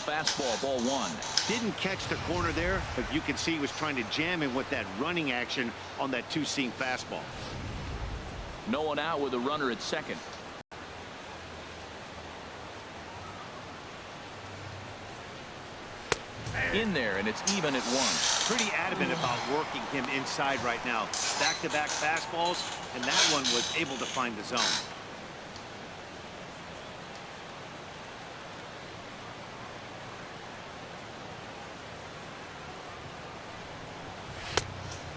fastball, ball one. Didn't catch the corner there, but you can see he was trying to jam him with that running action on that two-seam fastball. No one out with a runner at second. In there, and it's even at one. Pretty adamant about working him inside right now. Back-to-back fastballs, and that one was able to find the zone.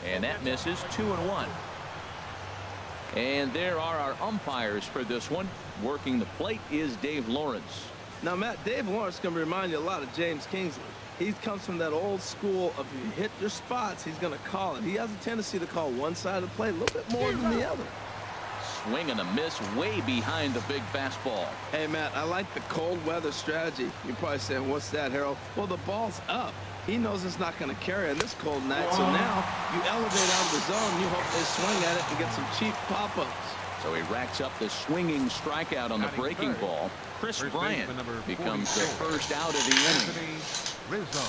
And that misses. 2-1. And there are our umpires for this one. Working the plate is Dave Lawrence. Now, Matt, Dave Lawrence is going to remind you a lot of James Kingsley. He comes from that old school of you hit your spots, he's going to call it. He has a tendency to call one side of the play a little bit more than the other. Swing and a miss way behind the big fastball. Hey, Matt, I like the cold weather strategy. You're probably saying, what's that, Harold? Well, the ball's up. He knows it's not going to carry on this cold night, so now you elevate out of the zone. You hope they swing at it and get some cheap pop-ups. So he racks up the swinging strikeout on the breaking ball. Chris Bryant becomes the first out of the inning. Rizzo.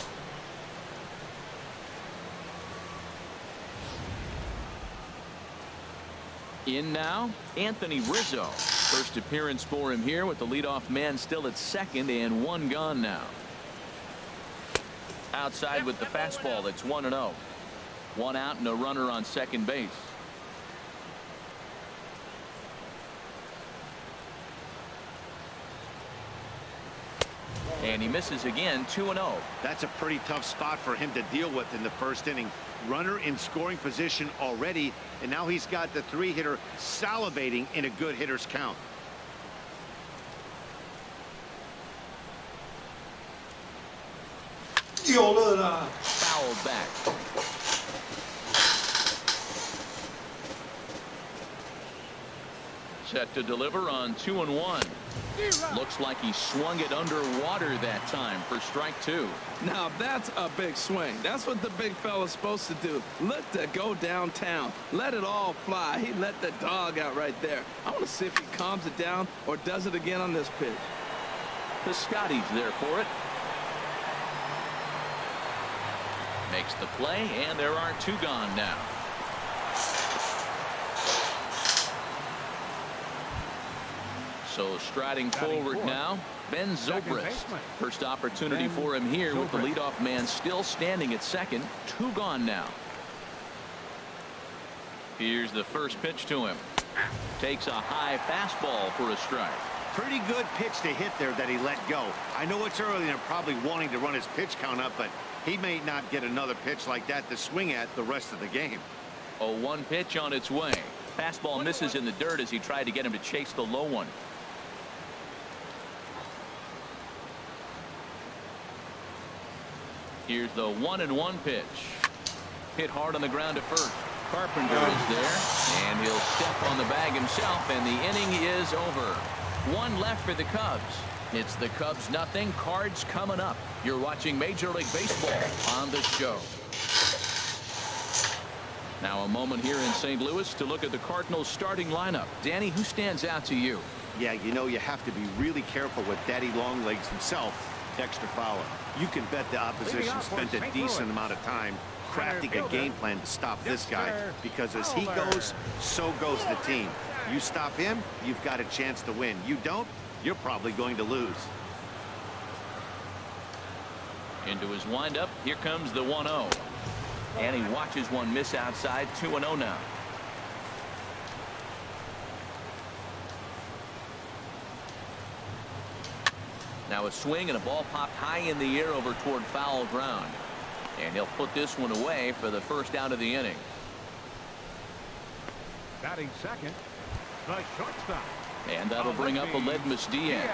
In now, Anthony Rizzo. First appearance for him here with the leadoff man still at second and one gone now. Outside with the fastball. It's 1-0. One out and a runner on second base. And he misses again. 2-0. That's a pretty tough spot for him to deal with in the first inning. Runner in scoring position already, and now he's got the three-hitter salivating in a good hitter's count. Fouled back. Set to deliver on 2-1. Looks like he swung it underwater that time for strike two. Now that's a big swing. That's what the big fella's supposed to do. Let it go downtown. Let it all fly. He let the dog out right there. I want to see if he calms it down or does it again on this pitch. The Scotty's there for it. Makes the play, and there are two gone now. So striding forward now, Ben Zobrist. First opportunity for him here with the leadoff man still standing at second. Two gone now. Here's the first pitch to him. Takes a high fastball for a strike. Pretty good pitch to hit there that he let go. I know it's early and they're probably wanting to run his pitch count up, but he may not get another pitch like that to swing at the rest of the game. A one pitch on its way. Fastball misses in the dirt as he tried to get him to chase the low one. Here's the 1-1 pitch. Hit hard on the ground at first. Carpenter is there, and he'll step on the bag himself, and the inning is over. One left for the Cubs. It's the Cubs nothing. Cards coming up. You're watching Major League Baseball on the show. Now a moment here in St. Louis to look at the Cardinals starting lineup. Danny, who stands out to you? Yeah, you know, you have to be really careful with Daddy Longlegs himself, Dexter Fowler. You can bet the opposition spent a decent amount of time crafting a game plan to stop this guy, because as he goes, so goes the team. You stop him, you've got a chance to win. You don't, you're probably going to lose. Into his windup, here comes the 1-0. And he watches one miss outside. 2-0 now. Now a swing and a ball popped high in the air over toward foul ground. And he'll put this one away for the first out of the inning. Batting second, the shortstop. And that'll bring up Aledmys Diaz.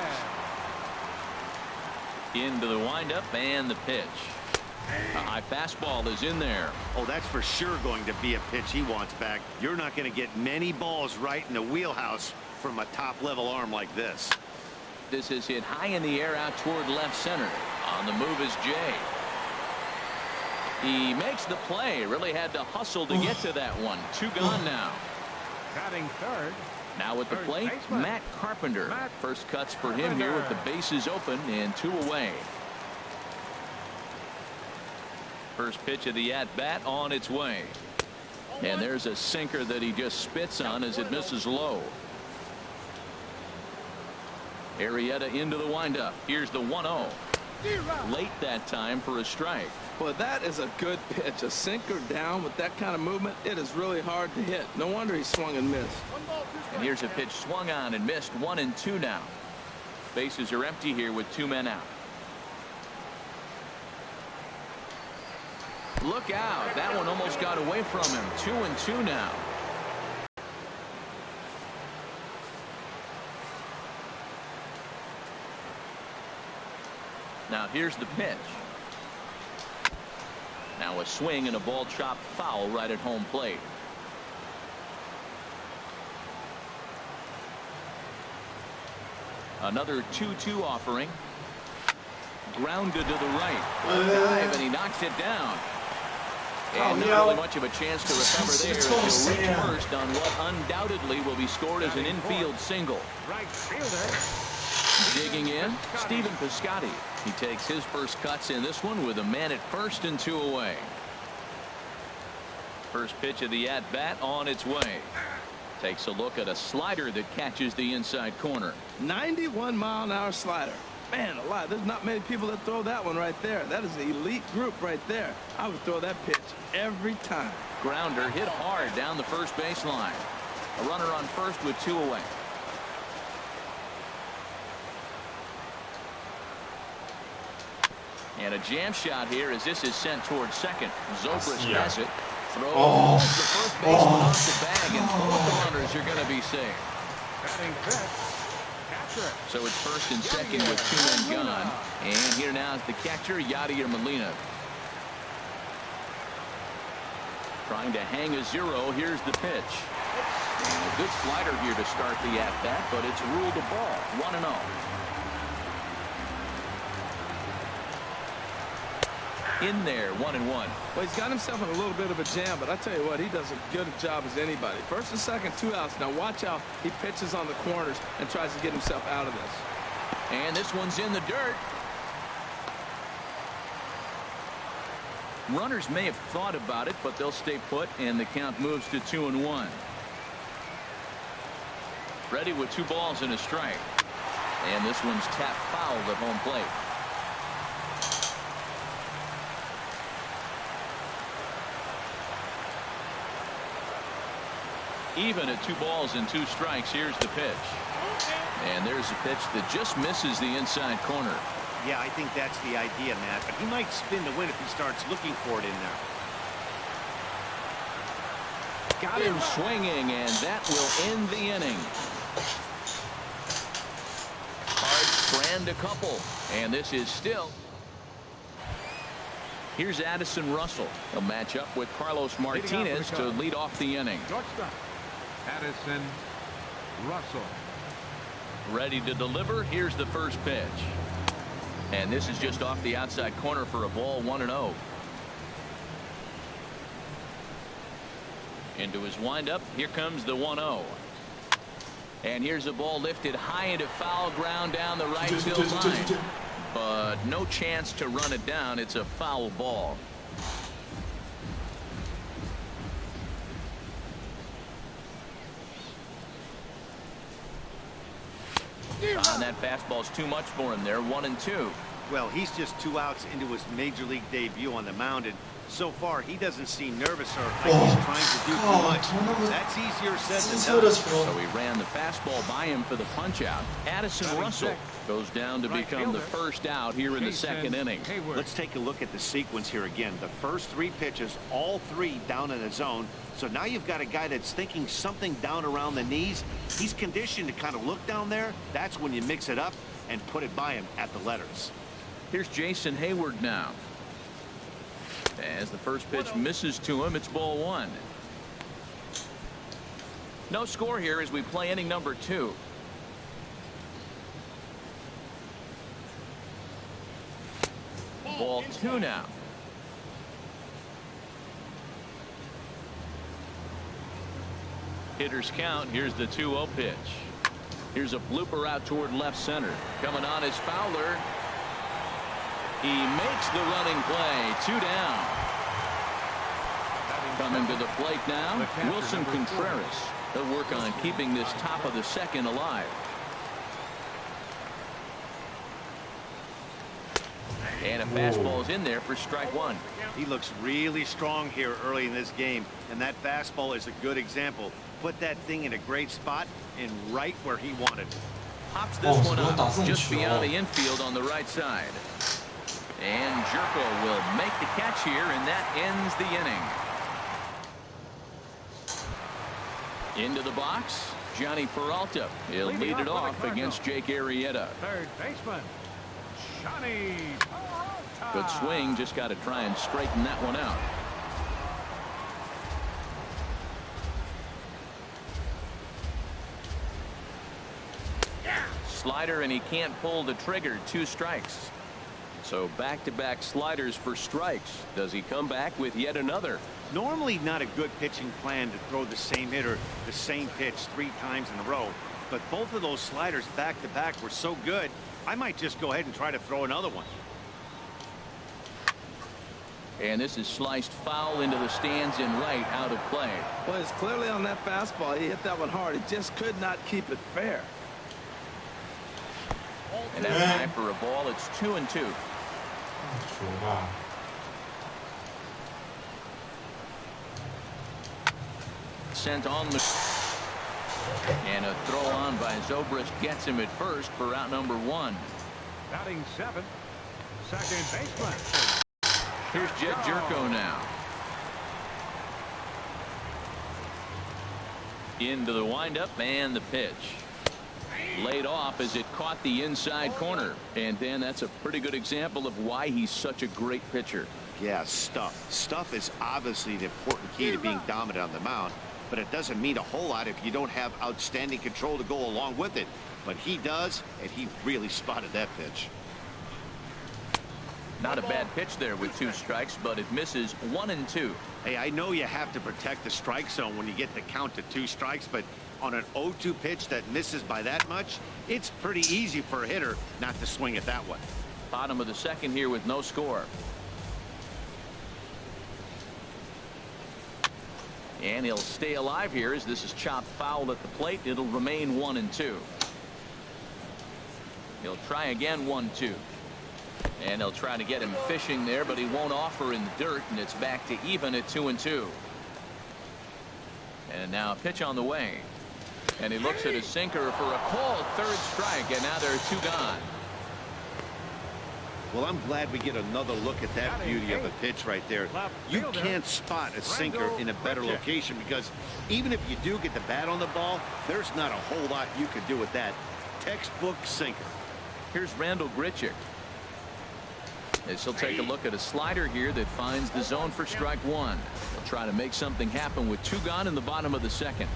Into the windup and the pitch. A high fastball is in there. Oh, that's for sure going to be a pitch he wants back. You're not going to get many balls right in the wheelhouse from a top-level arm like this. This is hit high in the air out toward left center. On the move is Jay. He makes the play. Really had to hustle to get to that one. Two gone now. Batting third. Now at the plate, Matt Carpenter. First cuts for him here with the bases open and two away. First pitch of the at-bat on its way. And there's a sinker that he just spits on as it misses low. Arrieta into the windup. Here's the 1-0. Late that time for a strike. Well, that is a good pitch. A sinker down with that kind of movement. It is really hard to hit. No wonder he swung and missed. And here's a pitch swung on and missed. 1-2 now. Bases are empty here with 2 men out. Look out. That one almost got away from him. 2-2 now. Now here's the pitch. Now a swing and a ball chopped foul right at home plate. Another 2-2 offering. Grounded to the right. A dive, and he knocks it down. And not really much of a chance to recover there as he'll reach first on what undoubtedly will be scored as an infield single. Right fielder. Digging in, Stephen Piscotty. He takes his first cuts in this one with a man at first and 2 away. First pitch of the at-bat on its way. Takes a look at a slider that catches the inside corner. 91-mile-an-hour slider. Man alive, there's not many people that throw that one right there. That is an elite group right there. I would throw that pitch every time. Grounder hit hard down the first baseline. A runner on first with 2 away. And a jam shot here as this is sent towards second. Zobrist has it. Throws the first baseman off the bag, and both runners are going to be safe. Batting fifth. Catcher. So it's first and second with 2 men gone. And here now is the catcher, Yadier Molina. Trying to hang a 0. Here's the pitch. And a good slider here to start the at-bat, but it's ruled a ball. 1-0. In there, 1-1. Well, he's got himself in a little bit of a jam, but I tell you what, he does as good a job as anybody. First and second, 2 outs. Now watch how he pitches on the corners and tries to get himself out of this. And this one's in the dirt. Runners may have thought about it, but they'll stay put, and the count moves to 2-1. Ready with 2 balls and a strike. And this one's tapped foul at home plate. Even at 2 balls and 2 strikes. Here's the pitch. And there's a pitch that just misses the inside corner. Yeah, I think that's the idea, Matt. But he might spin the win if he starts looking for it in there. Got him swinging, and that will end the inning. Hard strand a couple, and this is still. Here's Addison Russell. He'll match up with Carlos Martinez to lead off the inning. Shortstop. Addison Russell. Ready to deliver. Here's the first pitch. And this is just off the outside corner for a ball. 1-0. Into his windup. Here comes the 1-0. And here's a ball lifted high into foul ground down the right field line. But no chance to run it down. It's a foul ball. And that fastball's too much for him there. 1-2. Well, he's just 2 outs into his major league debut on the mound, and so far he doesn't seem nervous or like he's trying to do too much. That's easier said than done. So he ran the fastball by him for the punch out. Addison Russell goes down to become the first out here in the second inning. Let's take a look at the sequence here again. The first 3 pitches, all 3 down in the zone. So now you've got a guy that's thinking something down around the knees. He's conditioned to kind of look down there. That's when you mix it up and put it by him at the letters. Here's Jason Hayward now. As the first pitch misses to him, it's ball 1. No score here as we play inning number 2. Ball 2 now. Hitters count. Here's the 2-0 pitch. Here's a blooper out toward left center. Coming on is Fowler. He makes the running play. 2 down. Coming to the plate now, Wilson Contreras. They'll work on keeping this top of the second alive. And a fastball is in there for strike 1. He looks really strong here early in this game, and that fastball is a good example. Put that thing in a great spot and right where he wanted it. Pops this one up just beyond the infield on the right side. And Gyorko will make the catch here, and that ends the inning. Into the box, Johnny Peralta. He'll lead it off against Jake Arrieta. Third baseman, Johnny Peralta. Good swing, just got to try and straighten that one out. Slider, and he can't pull the trigger. 2 strikes. So back-to-back sliders for strikes. Does he come back with yet another? Normally not a good pitching plan to throw the same hitter the same pitch 3 times in a row, but both of those sliders back-to-back were so good, I might just go ahead and try to throw another one. And this is sliced foul into the stands and right, out of play. Well, it's clearly on that fastball. He hit that one hard. He just could not keep it fair. And that's time for a ball. It's 2-2. Sent on the and a throw on by Zobrist gets him at first for out number 1. Batting 7th, second baseman. Here's Jed Gyorko now. Into the windup and the pitch. Laid off as it caught the inside corner. And Dan, that's a pretty good example of why he's such a great pitcher. Yeah, stuff. Stuff is obviously the important key to being dominant on the mound, but it doesn't mean a whole lot if you don't have outstanding control to go along with it. But he does, and he really spotted that pitch. Not a bad pitch there with 2 strikes, but it misses 1-2. Hey, I know you have to protect the strike zone when you get the count to 2 strikes, but on an 0-2 pitch that misses by that much, it's pretty easy for a hitter not to swing at that one. Bottom of the second here with no score. And he'll stay alive here as this is chopped foul at the plate. It'll remain 1-2. He'll try again 1-2. And they'll try to get him fishing there, but he won't offer in the dirt, and it's back to even at 2-2. And now a pitch on the way. And he looks at his sinker for a called 3rd strike, and now there are 2 gone. Well, I'm glad we get another look at that beauty of a pitch right there. You can't spot a sinker in a better location because even if you do get the bat on the ball, there's not a whole lot you can do with that. Textbook sinker. Here's Randal Grichuk. As he'll take a look at a slider here that finds the zone for strike 1. He'll try to make something happen with 2 gone in the bottom of the second.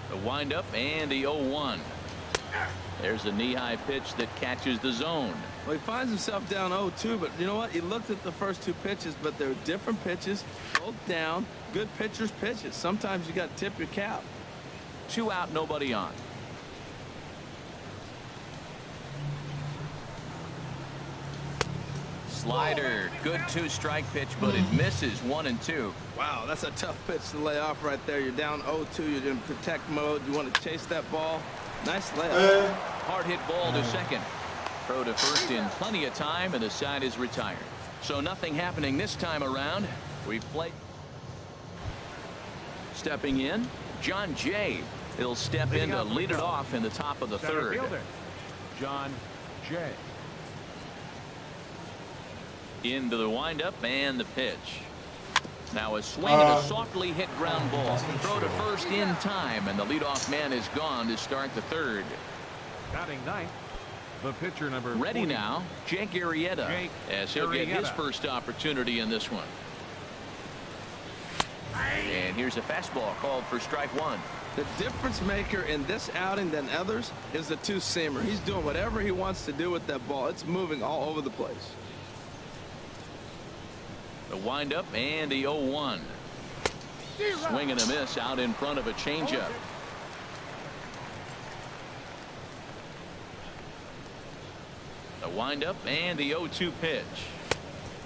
The windup and the 0-1. There's a knee-high pitch that catches the zone. Well, he finds himself down 0-2, but you know what? He looked at the first 2 pitches, but they're different pitches, both down. Good pitchers pitches. Sometimes you got to tip your cap. 2 out, nobody on. Slider, good 2-strike pitch, but it misses 1-2. Wow, that's a tough pitch to lay off right there. You're down 0-2. You're in protect mode. You want to chase that ball. Nice layup. Hard hit ball to second. Throw to first in plenty of time, and the side is retired. So nothing happening this time around. We've played. Stepping in, Jon Jay. He'll step in to lead it off in the top of the 3rd. Fielder, Jon Jay. Into the windup and the pitch. Now a swing and a softly hit ground ball. Throw to first in time, and the leadoff man is gone to start the 3rd. Batting 9th, the pitcher number Ready 40. now, Jake Arrieta, as he'll get his first opportunity in this one. And here's a fastball called for strike 1. The difference maker in this outing than others is the 2-seamer. He's doing whatever he wants to do with that ball. It's moving all over the place. The windup and the 0-1. Swing and a miss out in front of a changeup. The windup and the 0-2 pitch.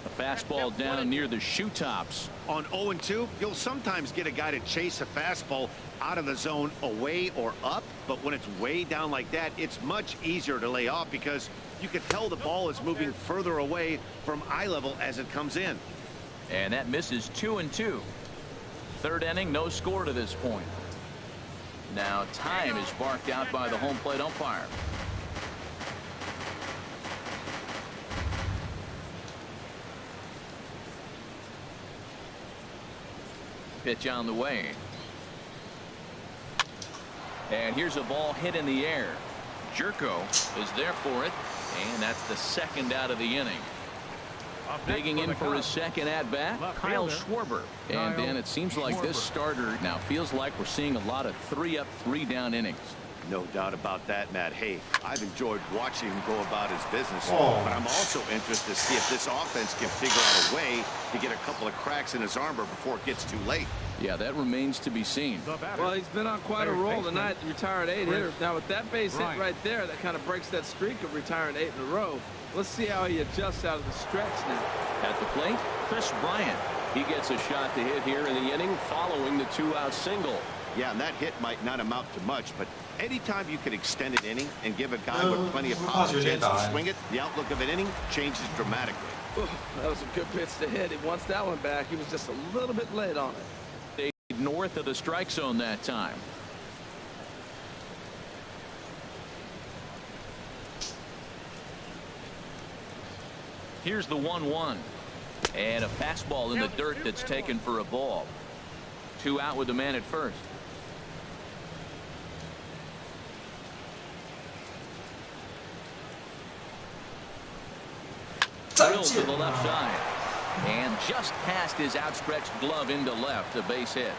A fastball down near the shoe tops. On 0-2, you'll sometimes get a guy to chase a fastball out of the zone away or up, but when it's way down like that, it's much easier to lay off because you can tell the ball is moving further away from eye level as it comes in. And that misses 2-2. Third inning, no score to this point. Now time is barked out by the home plate umpire. Pitch on the way. And here's a ball hit in the air. Jerko is there for it, and that's the second out of the inning. Digging in for his second at-bat, Kyle Schwarber. And then it seems like this starter now feels like we're seeing a lot of 3-up, 3-down innings. No doubt about that, Matt. Hey, I've enjoyed watching him go about his business, but I'm also interested to see if this offense can figure out a way to get a couple of cracks in his armor before it gets too late. Yeah, that remains to be seen. Well, he's been on quite a roll tonight, retired 8 hitter. Now with that base hit right there, that kind of breaks that streak of retiring 8 in a row. Let's see how he adjusts out of the stretch now. At the plate, Chris Bryant. He gets a shot to hit here in the inning following the 2-out single. Yeah, and that hit might not amount to much, but anytime you can extend an inning and give a guy with plenty of power a chance to swing it, the outlook of an inning changes dramatically. Ooh, that was a good pitch to hit. He wants that one back. He was just a little bit late on it. They north of the strike zone that time. Here's the 1-1. And a fastball in the dirt that's taken for a ball. 2 out with the man at first. Drilled to the left side. And just past his outstretched glove into left, a base hit.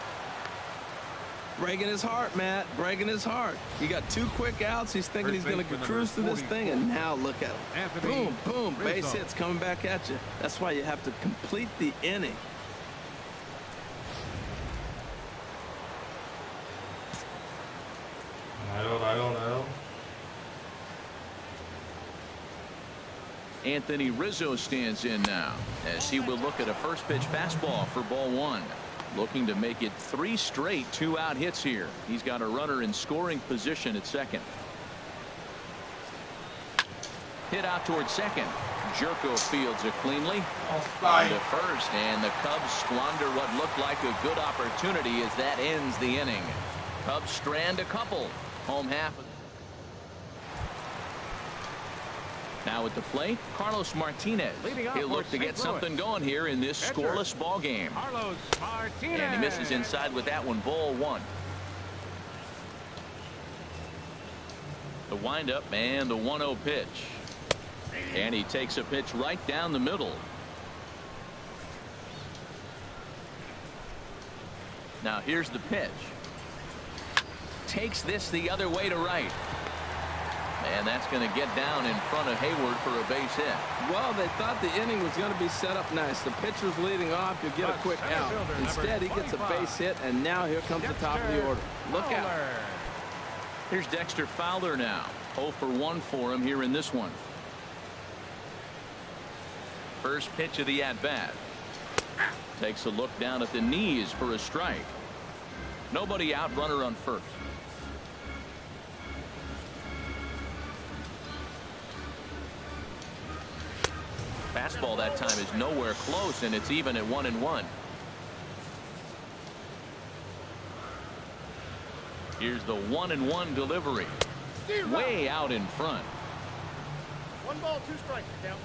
Breaking his heart, Matt. Breaking his heart. He got 2 quick outs. He's thinking he's going to cruise through this thing, and now look at him. Boom, boom. Base hits coming back at you. That's why you have to complete the inning. Anthony Rizzo stands in now as he will look at a first pitch fastball for ball 1. Looking to make it 3 straight 2-out hits here. He's got a runner in scoring position at second. Hit out towards second. Jerko fields it cleanly. On to first, and the Cubs squander what looked like a good opportunity as that ends the inning. Cubs strand a couple. Home half. Now at the plate, Carlos Martinez. He'll look to get something going here in this scoreless ball game. Carlos Martinez. And he misses inside with that one. Ball 1. The windup and the 1-0 pitch. And he takes a pitch right down the middle. Now here's the pitch. Takes this the other way to right. And that's going to get down in front of Hayward for a base hit. Well, they thought the inning was going to be set up nice. The pitcher's leading off. You'll get a quick out. Instead, he gets a base hit, and now here comes the top of the order. Look out. Here's Dexter Fowler now. 0 for 1 for him here in this one. First pitch of the at-bat. Takes a look down at the knees for a strike. Nobody out, runner on first. Fastball that time is nowhere close, and it's even at 1-1. Here's the 1-1 delivery. Way out in front. 1 ball, 2 strikes. Count.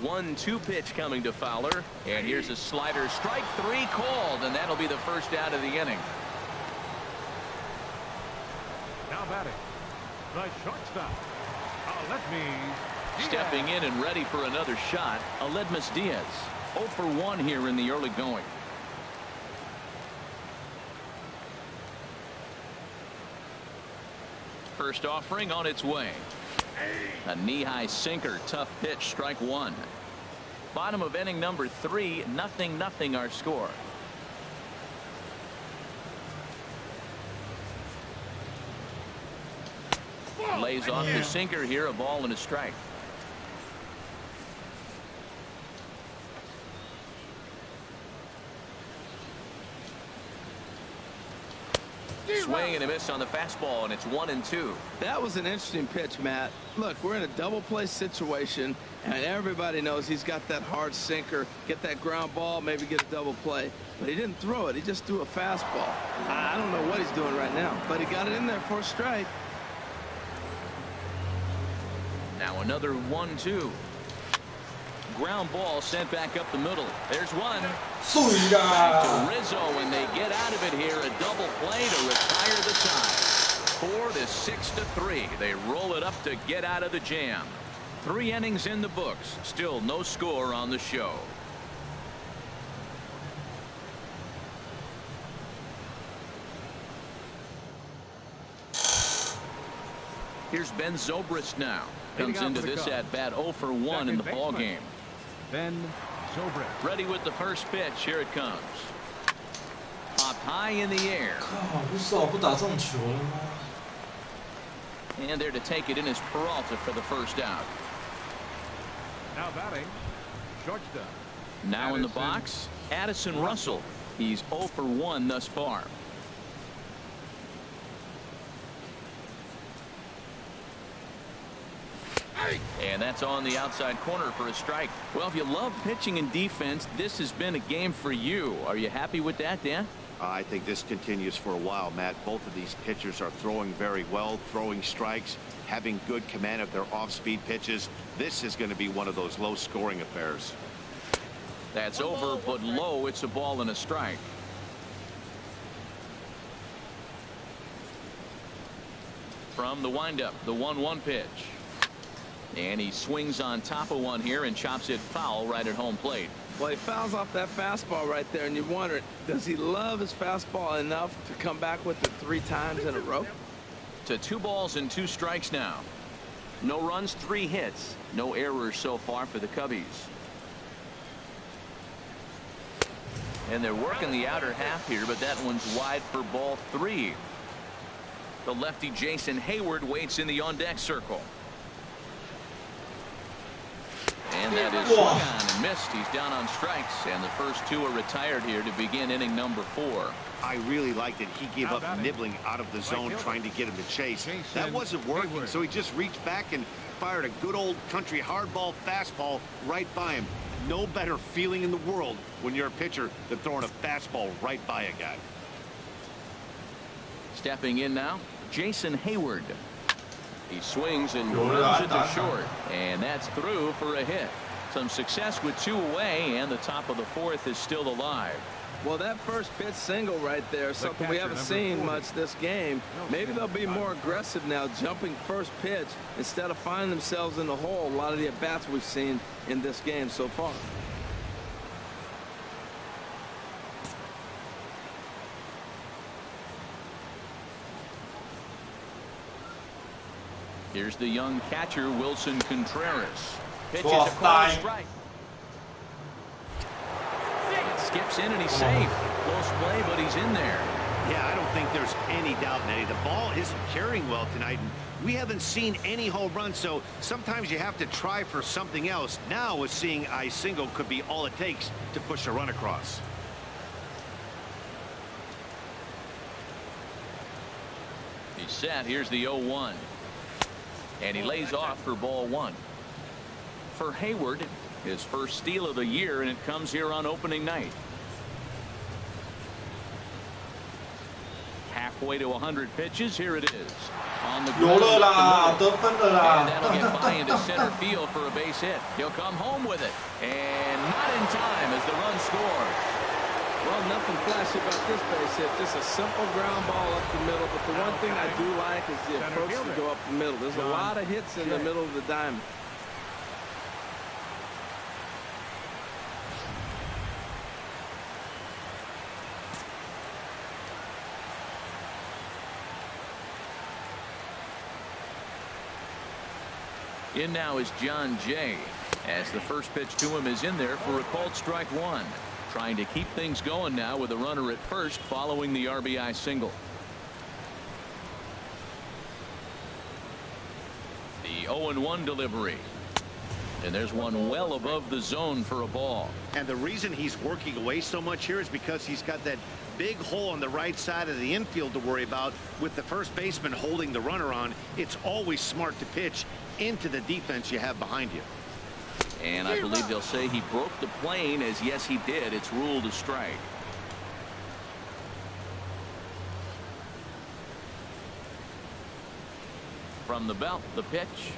1-2 pitch coming to Fowler, and here's a slider. Strike 3 called, and that'll be the first out of the inning. Now batting, the shortstop, Aledmys Diaz. Stepping in and ready for another shot, Aledmys Diaz. 0 for 1 here in the early going. First offering on its way. A knee-high sinker, tough pitch, strike 1. Bottom of inning number 3, 0-0 our score. Lays off the sinker here, a ball and a strike. Swing and a miss on the fastball, and it's 1-2. That was an interesting pitch, Matt. Look, we're in a double play situation, and everybody knows he's got that hard sinker, get that ground ball, maybe get a double play. But he didn't throw it. He just threw a fastball. I don't know what he's doing right now, but he got it in there for a strike. Now another 1-2. Ground ball sent back up the middle. There's one. Back to Rizzo, and they get out of it here. A double play to retire the tie. 4-6-3. They roll it up to get out of the jam. 3 innings in the books. Still no score on the show. Here's Ben Zobrist now. Comes into this at bat 0 for 1 in the ball game. Ben Zobrist. Ready with the first pitch. Here it comes. Popped high in the air. And there to take it in is Peralta for the first out. Now batting, shortstop. Now in the box, Addison Russell. He's 0 for 1 thus far. And that's on the outside corner for a strike. Well, if you love pitching and defense, this has been a game for you. Are you happy with that, Dan? I think this continues for a while, Matt. Both of these pitchers are throwing very well, throwing strikes, having good command of their off-speed pitches. This is going to be one of those low-scoring affairs. That's over, but low. It's a ball and a strike. From the windup, the 1-1 pitch. And he swings on top of one here and chops it foul right at home plate. Well, he fouls off that fastball right there, and you wonder, does he love his fastball enough to come back with it 3 times in a row? To 2 balls and 2 strikes now. No runs, 3 hits. No errors so far for the Cubbies. And they're working the outer half here, but that one's wide for ball 3. The lefty Jason Hayward waits in the on-deck circle. And that is swung on and missed. He's down on strikes, and the first 2 are retired here to begin inning number 4. I really liked it. He gave up nibbling out of the zone, trying to get him to chase. That wasn't working, so he just reached back and fired a good old country hardball fastball right by him. No better feeling in the world when you're a pitcher than throwing a fastball right by a guy. Stepping in now, Jason Hayward. He swings and runs it to short, and that's through for a hit. Some success with 2 away, and the top of the 4th is still alive. Well, that first pitch single right there, something we haven't seen much this game. Maybe they'll be more aggressive now, jumping first pitch instead of finding themselves in the hole. A lot of the at-bats we've seen in this game so far. Here's the young catcher, Wilson Contreras. Pitches a close strike. It skips in and he's safe. Close play, but he's in there. Yeah, I don't think there's any doubt, Eddie. The ball isn't carrying well tonight, and we haven't seen any home runs, so sometimes you have to try for something else. Now, with seeing a single could be all it takes to push a run across. He's set. Here's the 0-1. And he lays off for ball 1. For Hayward, his first steal of the year, and it comes here on opening night. Halfway to 100 pitches. Here it is. On the ground. And that'll get by into center field for a base hit. He'll come home with it. And not in time as the run scores. Well, nothing flashy about this base hit. Just a simple ground ball up the middle. But the one thing I do like is the approach to go up the middle. There's a lot of hits in the middle of the diamond. In now is John Jay, as the first pitch to him is in there for a called strike 1. Trying to keep things going now with a runner at first following the RBI single. The 0-1 delivery. And there's one well above the zone for a ball. And the reason he's working away so much here is because he's got that big hole on the right side of the infield to worry about. With the first baseman holding the runner on, it's always smart to pitch into the defense you have behind you. And I believe they'll say he broke the plane, as yes he did. It's ruled a strike. From the belt, the pitch.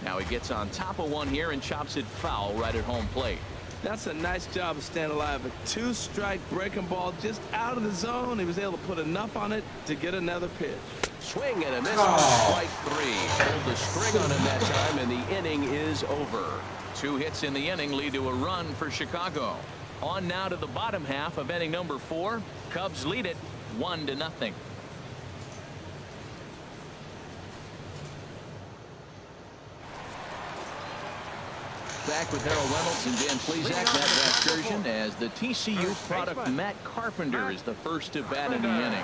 Now he gets on top of one here and chops it foul right at home plate. That's a nice job of staying alive. A 2-strike breaking ball just out of the zone. He was able to put enough on it to get another pitch. Swing and a miss for strike 3. Pulled the string on him that time, and the inning is over. 2 hits in the inning lead to a run for Chicago. On now to the bottom half of inning number 4. Cubs lead it 1-0. Back with Harold Reynolds and Dan Plesac. That excursion as the TCU product Matt Carpenter is the first to bat in the inning.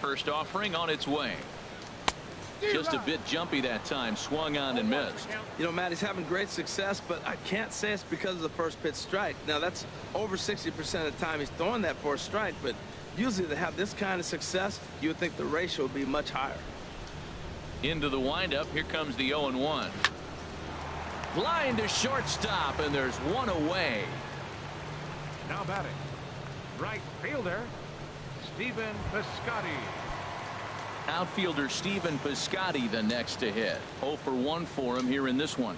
First offering on its way. Just a bit jumpy that time. Swung on and missed. You know, Matt, he's having great success, but I can't say it's because of the first pitch strike. Now, that's over 60% of the time he's throwing that for a strike, but usually to have this kind of success, you would think the ratio would be much higher. Into the windup. Here comes the 0-1. Line to shortstop, and there's one away. Now batting, right fielder, Stephen Piscotty. Outfielder Stephen Piscotty the next to hit. 0 for 1 for him here in this one.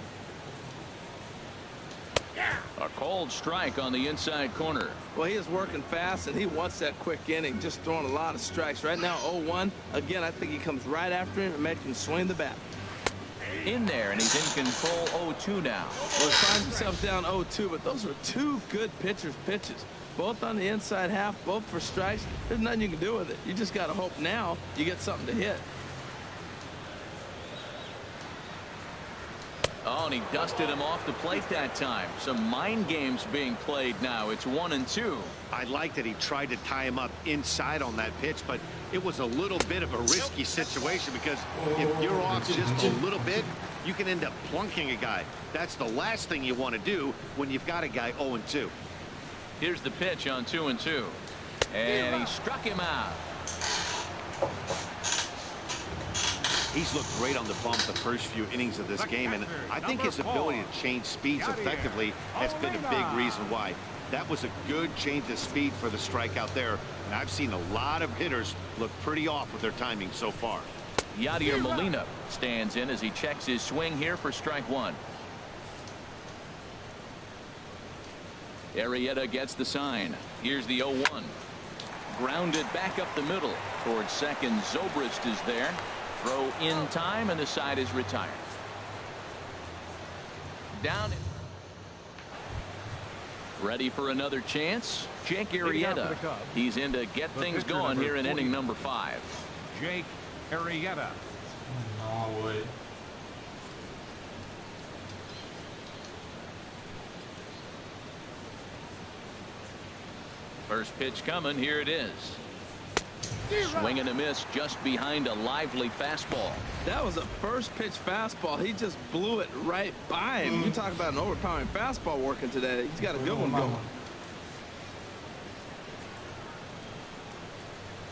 A cold strike on the inside corner. Well, he is working fast, and he wants that quick inning, just throwing a lot of strikes. Right now, 0-1. Again, I think he comes right after him and makes him swing the bat. In there, and he's in control. 0-2 now. Well, he finds himself down 0-2, but those are 2 good pitchers' pitches. Both on the inside half, both for strikes. There's nothing you can do with it. You just got to hope now you get something to hit. Oh, and he dusted him off the plate that time. Some mind games being played now. It's 1-2. I like that he tried to tie him up inside on that pitch, but it was a little bit of a risky situation because if you're off just a little bit, you can end up plunking a guy. That's the last thing you want to do when you've got a guy 0-2. Here's the pitch on 2-2. And he struck him out. He's looked great on the bump the first few innings of this game, and I think his ability to change speeds effectively has been a big reason why. That was a good change of speed for the strikeout there, and I've seen a lot of hitters look pretty off with their timing so far. Yadier Molina stands in as he checks his swing here for strike 1. Arrieta gets the sign. Here's the 0-1. Grounded back up the middle towards second. Zobrist is there. Throw in time, and the side is retired. Down. Ready for another chance. Jake Arrieta. He's in to get things going here in inning number 5. Jake Arrieta. No way. First pitch coming. Here it is. Swing and a miss just behind a lively fastball. That was a first pitch fastball. He just blew it right by him. You talk about an overpowering fastball working today. He's got a good one going.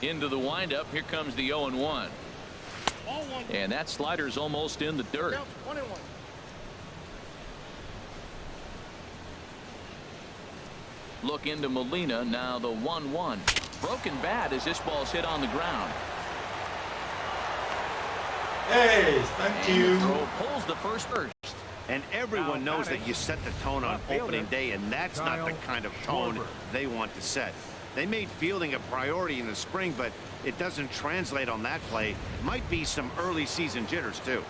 Into the windup. Here comes the 0-1. And that slider's almost in the dirt. 1-1. Look into Molina. Now the 1-1. Broken bat as this ball's hit on the ground. Hey, thank you. The throw pulls the first. And everyone knows that you set the tone on opening day, and that's not the kind of tone they want to set. They made fielding a priority in the spring, but it doesn't translate on that play. Might be some early season jitters too.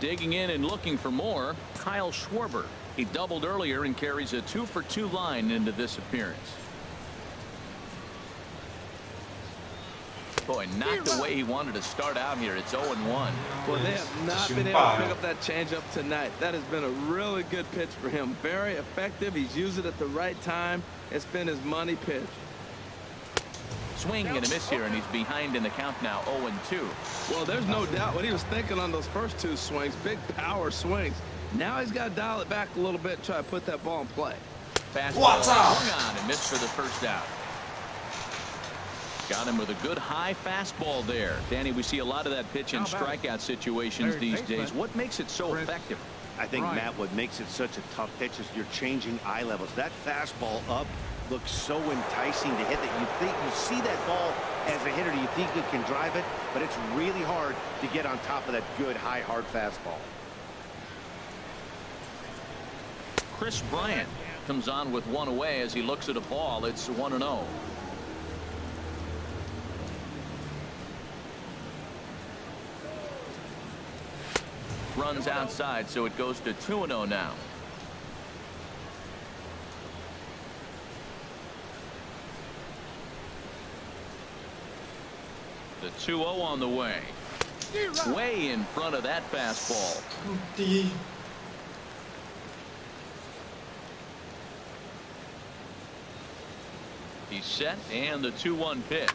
Digging in and looking for more, Kyle Schwarber. He doubled earlier and carries a 2-for-2 line into this appearance. Boy, not the way he wanted to start out here. It's 0-1. Well, they have not been able to pick up that changeup tonight. That has been a really good pitch for him. Very effective. He's used it at the right time. It's been his money pitch. Swing and a miss here, and he's behind in the count now, 0-2. Well, there's no doubt what he was thinking on those first two swings. Big power swings. Now he's got to dial it back a little bit and try to put that ball in play. Fastball swung on and missed for the first out. Got him with a good high fastball there. Danny, we see a lot of that pitch in strikeout situations these days. What makes it so effective? I think, Matt, what makes it such a tough pitch is you're changing eye levels. That fastball up looks so enticing to hit that you see that ball as a hitter, you think you can drive it, but it's really hard to get on top of that good high hard fastball. Chris Bryant comes on with one away as he looks at a ball. It's 1-0. Runs outside, so it goes to 2-0 now. The 2-0 on the way. Way in front of that fastball. He's set, and the 2-1 pitch.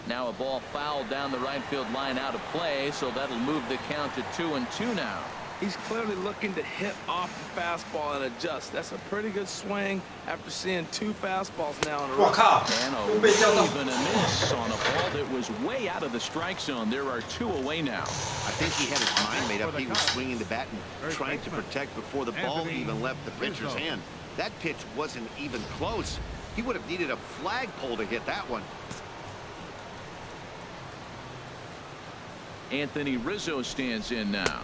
Now a ball fouled down the right field line out of play, so that'll move the count to 2-2 now. He's clearly looking to hit off the fastball and adjust. That's a pretty good swing after seeing two fastballs now in a row. And a even a miss on a ball that was way out of the strike zone. There are two away now. I think he had his mind made up. He was swinging the bat and trying to protect before the ball even left the pitcher's hand. That pitch wasn't even close. He would have needed a flagpole to hit that one. Anthony Rizzo stands in now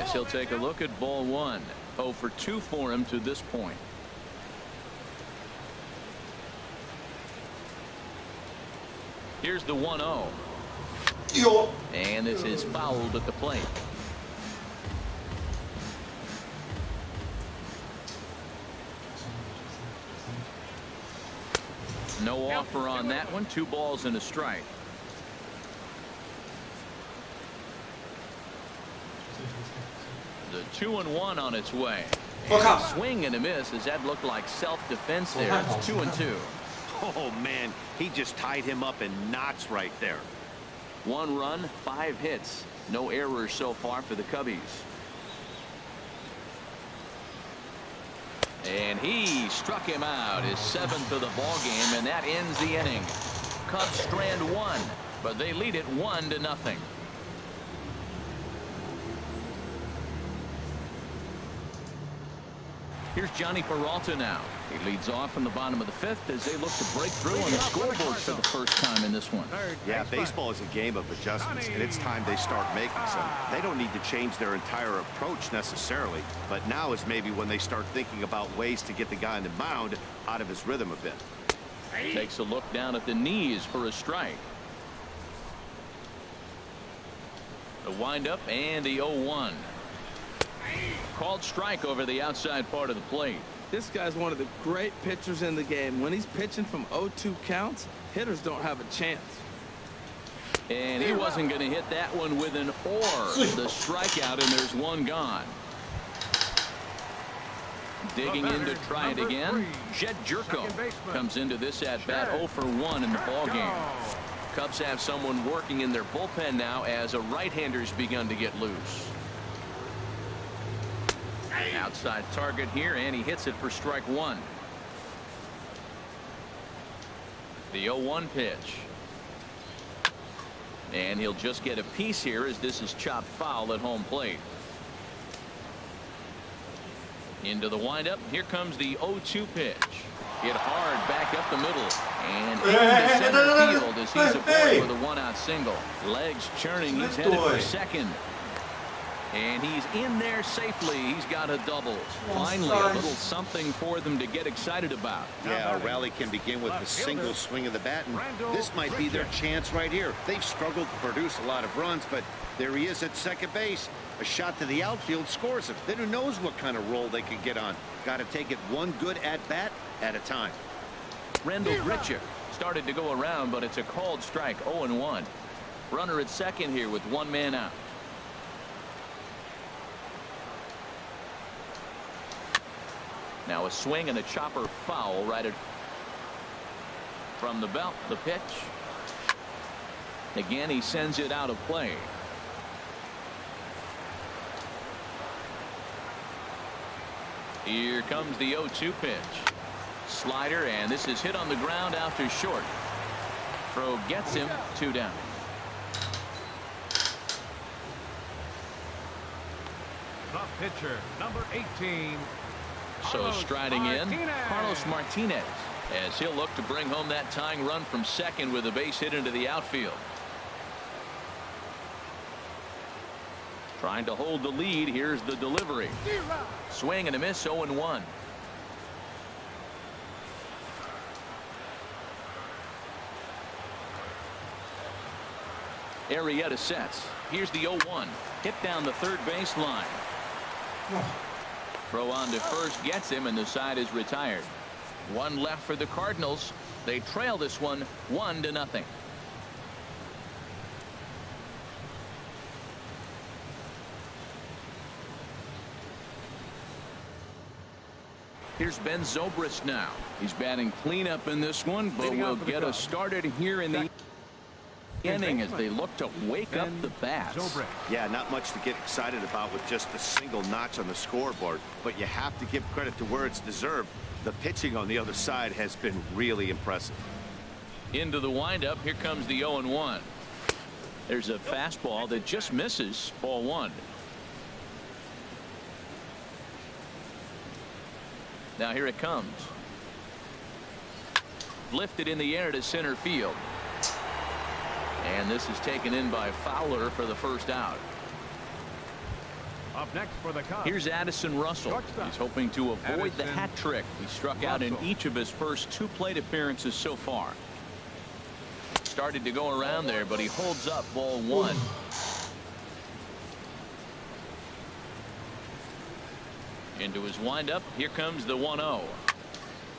as he'll take a look at ball one. 0 for 2 for him to this point. Here's the 1-0. And this is fouled at the plate. No offer on that one. 2 balls and a strike. The 2-1 on its way. Swing and a miss as that looked like self-defense there. It's 2-2. Oh, man, he just tied him up in knots right there. 1 run, 5 hits. No errors so far for the Cubbies. And he struck him out, his 7th of the ball game, and that ends the inning. Cubs strand 1, but they lead it 1-0. Here's Johnny Peralta now. He leads off in the bottom of the 5th as they look to break through on the scoreboard for the first time in this one. Yeah, baseball is a game of adjustments, and it's time they start making some. They don't need to change their entire approach necessarily, but now is maybe when they start thinking about ways to get the guy on the mound out of his rhythm a bit. Takes a look down at the knees for a strike. The windup and the 0-1. Called strike over the outside part of the plate. This guy's one of the great pitchers in the game. When he's pitching from 0-2 counts, hitters don't have a chance. And he wasn't going to hit that one with an the strikeout, and there's one gone. Digging in to try it again. Jed Jerko comes into this at bat 0 for 1 in the ball game. Cubs have someone working in their bullpen now as a right-hander's begun to get loose. Outside target here, and he hits it for strike 1. The 0-1 pitch. And he'll just get a piece here as this is chopped foul at home plate. Into the windup. Here comes the 0-2 pitch. Hit hard back up the middle. And into center field as he's aboard with a 1-out single. Legs churning. He's headed for second. And he's in there safely. He's got a double. Finally, a little something for them to get excited about. Yeah, a rally can begin with a single swing of the bat, and this might be their chance right here. They've struggled to produce a lot of runs, but there he is at second base. A shot to the outfield scores him. Then who knows what kind of roll they could get on. Got to take it one good at-bat at a time. Rendell Grichuk started to go around, but it's a called strike. 0-1. Runner at second here with 1 man out. Now a swing and a chopper foul right at from the belt. The pitch Again, he sends it out of play. Here comes the 0-2 pitch. Slider, and this is hit on the ground out to short. Throw gets him 2 down. The pitcher, number 18. So striding in, Martinez. Carlos Martinez, as he'll look to bring home that tying run from second with a base hit into the outfield. Trying to hold the lead. Here's the delivery. Swing and a miss, 0-1. Arrieta sets. Here's the 0-1. Hit down the third base line. Throw on to first gets him, and the side is retired. One left for the Cardinals. They trail this one 1-0. Here's Ben Zobrist now. He's batting cleanup in this one, but will get us started here in the inning as they look to wake up the bats. Yeah, not much to get excited about with just a single notch on the scoreboard, but you have to give credit to where it's deserved. The pitching on the other side has been really impressive. Into the windup. Here comes the 0-1. There's a fastball that just misses. Ball 1. Now here it comes. Lifted in the air to center field. And this is taken in by Fowler for the first out. Up next for the Cubs. Here's Addison Russell. He's hoping to avoid the hat trick. He struck out in each of his first 2 plate appearances so far. Started to go around there, but he holds up. Ball 1. Into his windup. Here comes the 1-0.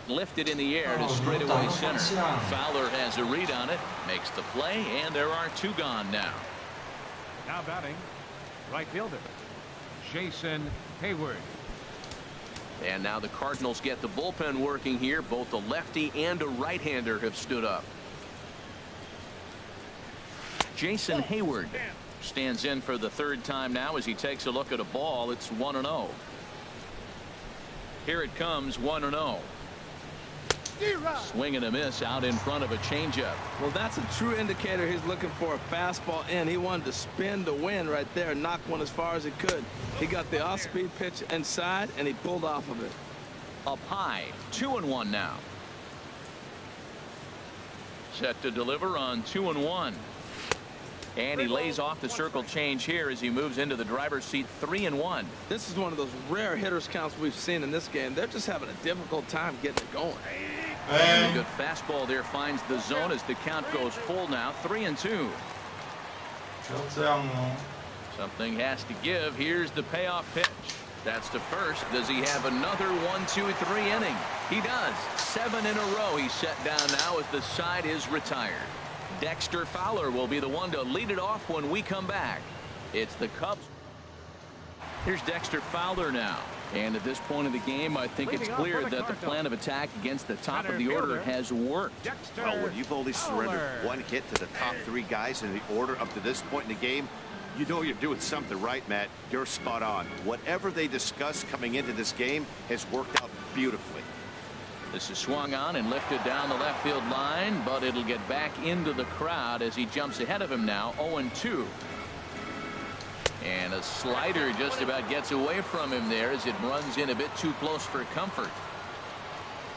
Lifted in the air to straightaway center. Fowler has a read on it, makes the play, and there are 2 gone now. Now batting, right fielder, Jason Hayward. And now the Cardinals get the bullpen working here. Both a lefty and a right-hander have stood up. Jason Hayward stands in for the 3rd time now as he takes a look at a ball. It's 1-0. Here it comes, 1-0. Swing and a miss out in front of a changeup. Well, that's a true indicator. He's looking for a fastball in. He wanted to spin the wind right there and knock one as far as he could. He got the off-speed pitch inside, and he pulled off of it. Up high, 2-1 now. Set to deliver on 2-1. And he lays off the circle change here as he moves into the driver's seat. 3-1. This is one of those rare hitters counts we've seen in this game. They're just having a difficult time getting it going. And a good fastball there finds the zone as the count goes full now. 3-2. Something has to give. Here's the payoff pitch. That's to first. Does he have another 1, 2, 3 inning? He does. 7 in a row he's set down now as the side is retired. Dexter Fowler will be the one to lead it off when we come back. It's the Cubs. Here's Dexter Fowler now. And at this point of the game, I think it's clear that the plan of attack against the top of the order has worked. Well, when you've only surrendered 1 hit to the top 3 guys in the order up to this point in the game, you know you're doing something right, Matt. You're spot on. Whatever they discussed coming into this game has worked out beautifully. This is swung on and lifted down the left field line, but it'll get back into the crowd as he jumps ahead of him now. 0-2. And a slider just about gets away from him there as it runs in a bit too close for comfort.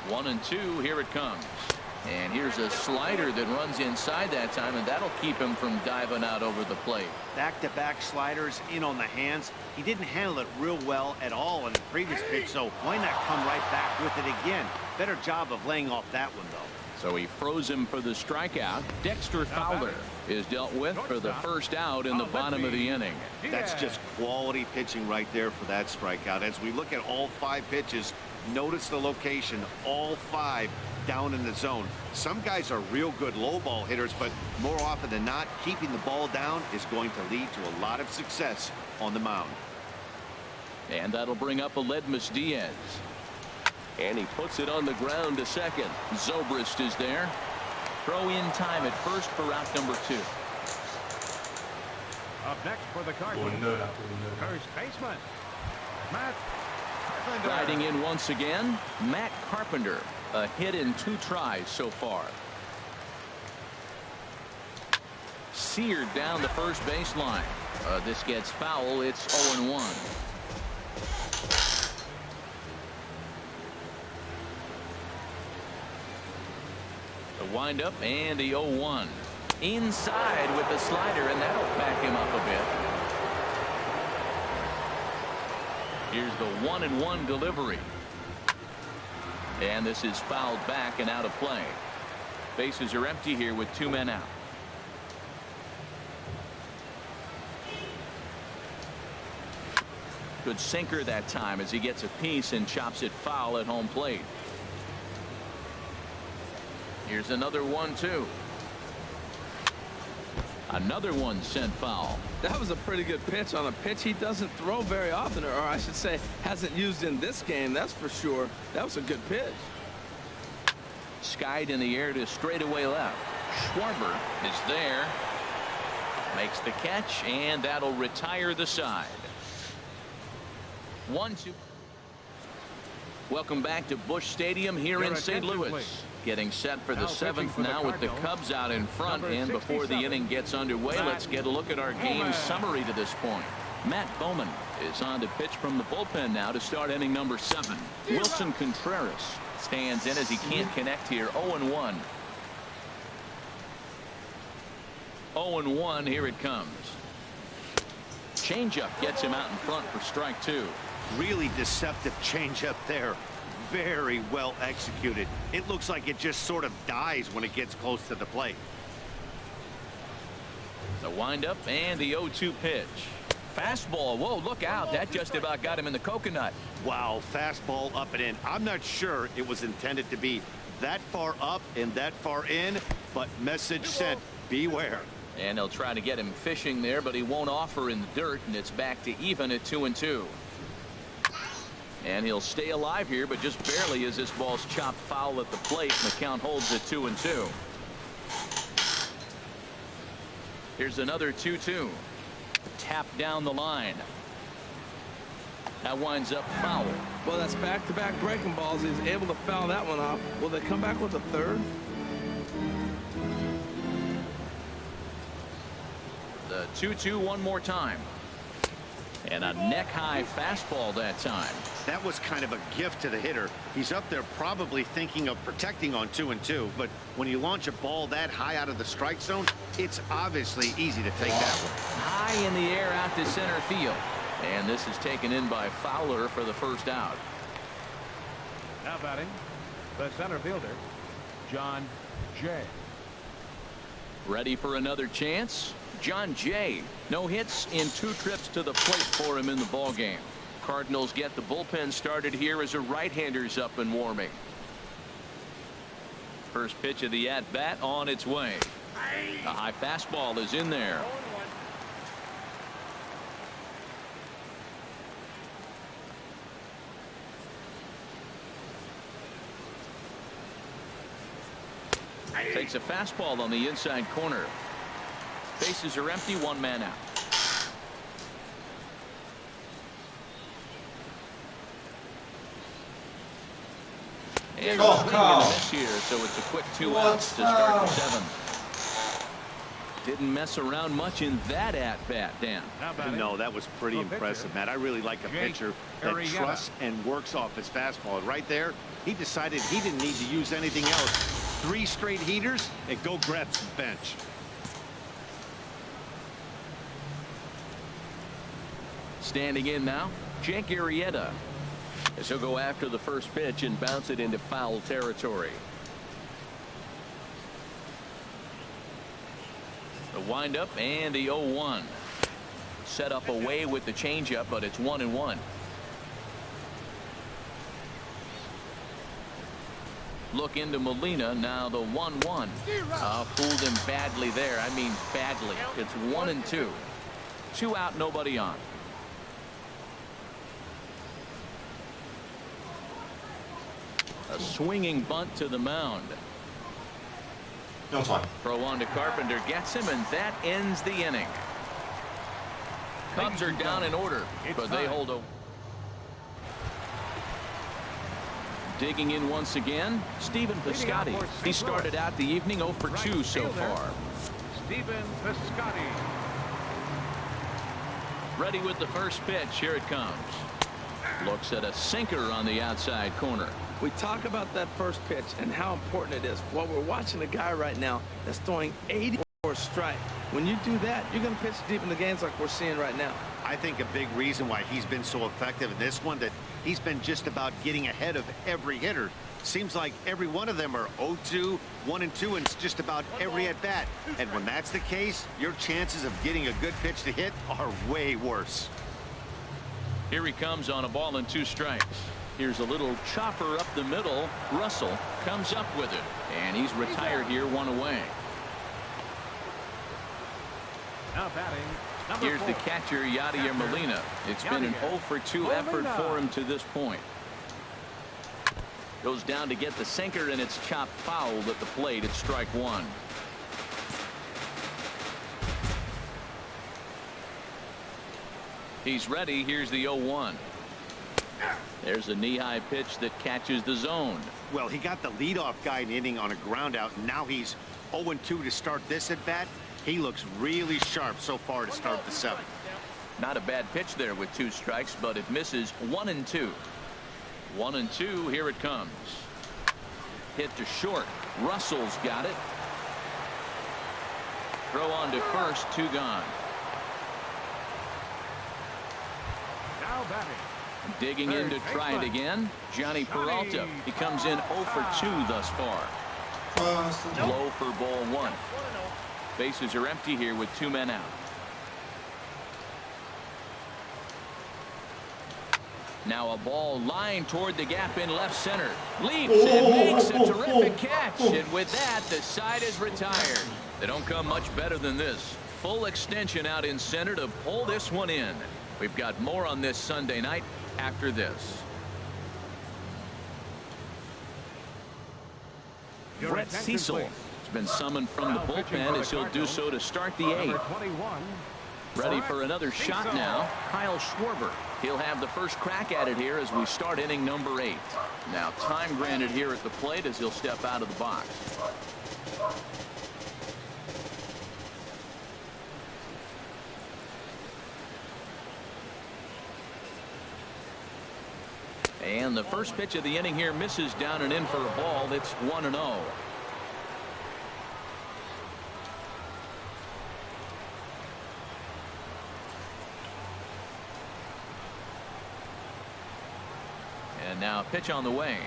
1-2. Here it comes. And here's a slider that runs inside that time, and that'll keep him from diving out over the plate. Back-to-back sliders in on the hands. He didn't handle it real well at all in the previous pitch, so why not come right back with it again? Better job of laying off that one, though. So he froze him for the strikeout. Dexter Fowler is dealt with for the first out in the bottom of the inning. That's just quality pitching right there for that strikeout. As we look at all 5 pitches, notice the location, all 5 down in the zone. Some guys are real good low ball hitters, but more often than not, keeping the ball down is going to lead to a lot of success on the mound. And that'll bring up Aledmys Diaz. And he puts it on the ground to second. Zobrist is there. Throw in time at first for out number 2. Up next for the Cardinals, first baseman, Matt Carpenter. Riding in once again, Matt Carpenter. A hit in 2 tries so far. Seared down the first baseline. This gets foul. It's 0-1. The windup and the 0-1. Inside with the slider, and that'll back him up a bit. Here's the 1-1 delivery. And this is fouled back and out of play. Bases are empty here with 2 men out. Good sinker that time as he gets a piece and chops it foul at home plate. Here's another 1-2. Another one sent foul. That was a pretty good pitch on a pitch he doesn't throw very often, or I should say hasn't used in this game, that's for sure. That was a good pitch. Skied in the air to straightaway left. Schwarber is there. Makes the catch, and that'll retire the side. 1-2. Welcome back to Busch Stadium here in St. Louis. Getting set for the 7th now with the Cubs out in front, and before the inning gets underway, let's get a look at our game summary to this point. Matt Bowman is on to pitch from the bullpen now to start inning number 7. Wilson Contreras stands in as he can't connect here. 0-1. 0-1. Here it comes. Changeup gets him out in front for strike 2. Really deceptive changeup there. Very well executed. It looks like it just sort of dies when it gets close to the plate. The windup and the 0-2 pitch. Fastball. Whoa, look out. That just about got him in the coconut. Wow, fastball up and in. I'm not sure it was intended to be that far up and that far in, but message sent. Beware. And they'll try to get him fishing there, but he won't offer in the dirt, and it's back to even at 2-2. And he'll stay alive here, but just barely as this ball's chopped foul at the plate, and the count holds at 2-2. Here's another 2-2. Tap down the line. That winds up foul. Well, that's back-to-back breaking balls. He's able to foul that one off. Will they come back with a third? The 2-2 one more time. And a neck-high fastball that time. That was kind of a gift to the hitter. He's up there probably thinking of protecting on 2-2, but when you launch a ball that high out of the strike zone, it's obviously easy to take that one. High in the air out to center field. And this is taken in by Fowler for the first out. Now batting, the center fielder, Jon Jay. Ready for another chance? Jon Jay. No hits in 2 trips to the plate for him in the ballgame. Cardinals get the bullpen started here as a right-hander's up and warming. First pitch of the at-bat on its way. A high fastball is in there. Takes a fastball on the inside corner. Bases are empty, 1 man out. And a swing and a miss here, so it's a quick 2 outs to start the 7th. Didn't mess around much in that at-bat, Dan. No, that was pretty impressive, Matt. I really like a pitcher that trusts and works off his fastball. Right there, he decided he didn't need to use anything else. 3 straight heaters and go grab some bench. Standing in now, Jake Arrieta. As he'll go after the first pitch and bounce it into foul territory. The windup and the 0-1. Set up away with the changeup, but it's 1-1. Look into Molina, now the 1-1. Fooled him badly there. I mean badly. It's 1-2. 2 out, nobody on. A swinging bunt to the mound. No time. Throw on to Carpenter, gets him, and that ends the inning. Cubs are down in order, but they hold a. Digging in once again, Stephen Piscotty. He started out the evening 0 for 2 so far. Stephen Piscotty. Ready with the first pitch. Here it comes. Looks at a sinker on the outside corner. We talk about that first pitch and how important it is. Well, we're watching a guy right now that's throwing 80 for a strike. When you do that, you're going to pitch deep in the games like we're seeing right now. I think a big reason why he's been so effective in this one, that he's been just about getting ahead of every hitter. Seems like every one of them are 0-2, 1-2, and it's just about every at-bat. And when that's the case, your chances of getting a good pitch to hit are way worse. Here he comes on a ball and 2 strikes. Here's a little chopper up the middle. Russell comes up with it, and he's retired here, 1 away. Now batting. Here's the catcher, Yadier Molina. It's been an 0 for 2 effort for him to this point. Goes down to get the sinker, and it's chopped foul at the plate. It's strike 1. He's ready. Here's the 0-1. There's a knee-high pitch that catches the zone. Well, he got the leadoff guy in the inning on a ground out, and now he's 0-2 to start this at bat. He looks really sharp so far to start the 7th. Not a bad pitch there with 2 strikes, but it misses. 1-2. 1-2. Here it comes. Hit to short. Russell's got it. Throw on to first. 2 gone. Now batting. Digging in to try it again. Johnny Peralta. He comes in 0 for 2 thus far. Low for ball 1. Bases are empty here with 2 men out. Now a ball lined toward the gap in left center. Leaps and makes a terrific catch. And with that, the side is retired. They don't come much better than this. Full extension out in center to pull this one in. We've got more on this Sunday night after this. Brett Cecil has been summoned from the bullpen as he'll do so to start the 8th. Ready for another shot now. Kyle Schwarber. He'll have the first crack at it here as we start inning number 8. Now time granted here at the plate as he'll step out of the box. And the first pitch of the inning here misses down and in for a ball. It's 1-0. And now pitch on the way.